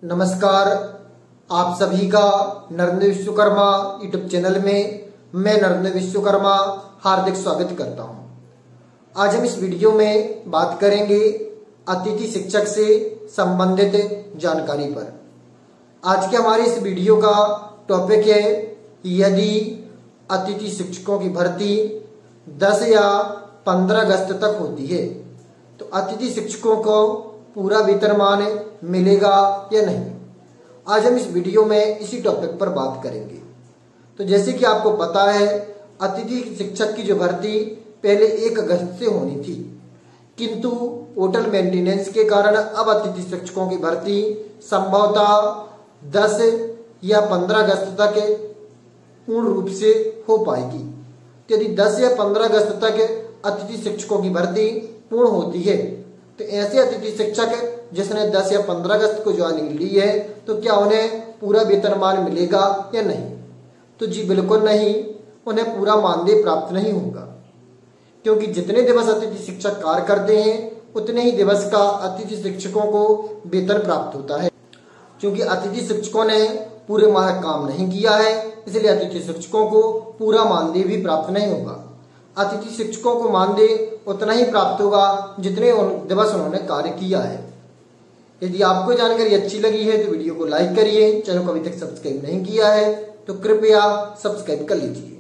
नमस्कार। आप सभी का नरेंद्र विश्वकर्मा यूट्यूब चैनल में मैं नरेंद्र विश्वकर्मा हार्दिक स्वागत करता हूं। आज हम इस वीडियो में बात करेंगे अतिथि शिक्षक से संबंधित जानकारी पर। आज के हमारे इस वीडियो का टॉपिक है, यदि अतिथि शिक्षकों की भर्ती 10 या 15 अगस्त तक होती है तो अतिथि शिक्षकों को पूरा वेतनमान मिलेगा या नहीं। आज हम इस वीडियो में इसी टॉपिक पर बात करेंगे। तो जैसे कि आपको पता है, अतिथि शिक्षक की जो भर्ती पहले 1 अगस्त से होनी थी, किंतु होटल मेंटेनेंस के कारण अब अतिथि शिक्षकों की भर्ती संभवतः 10 या 15 अगस्त तक पूर्ण रूप से हो पाएगी। तो यदि 10 या 15 अगस्त तक अतिथि शिक्षकों की भर्ती पूर्ण होती है तो ऐसे अतिथि शिक्षक जिसने 10 या 15 अगस्त को ज्वाइनिंग ली है तो क्या उन्हें पूरा वेतनमान मिलेगा या नहीं? तो जी बिल्कुल नहीं, उन्हें पूरा मानदेय प्राप्त नहीं होगा, क्योंकि जितने दिवस अतिथि शिक्षक कार्य करते हैं उतने ही दिवस का अतिथि शिक्षकों को वेतन प्राप्त होता है। क्योंकि अतिथि शिक्षकों ने पूरे माह काम नहीं किया है, इसलिए अतिथि शिक्षकों को पूरा मानदेय भी प्राप्त नहीं होगा। अतिथि शिक्षकों को मानदेय उतना ही प्राप्त होगा जितने दिवस उन्होंने कार्य किया है। यदि आपको जानकारी अच्छी लगी है तो वीडियो को लाइक करिए। चैनल को अभी तक सब्सक्राइब नहीं किया है तो कृपया सब्सक्राइब कर लीजिए।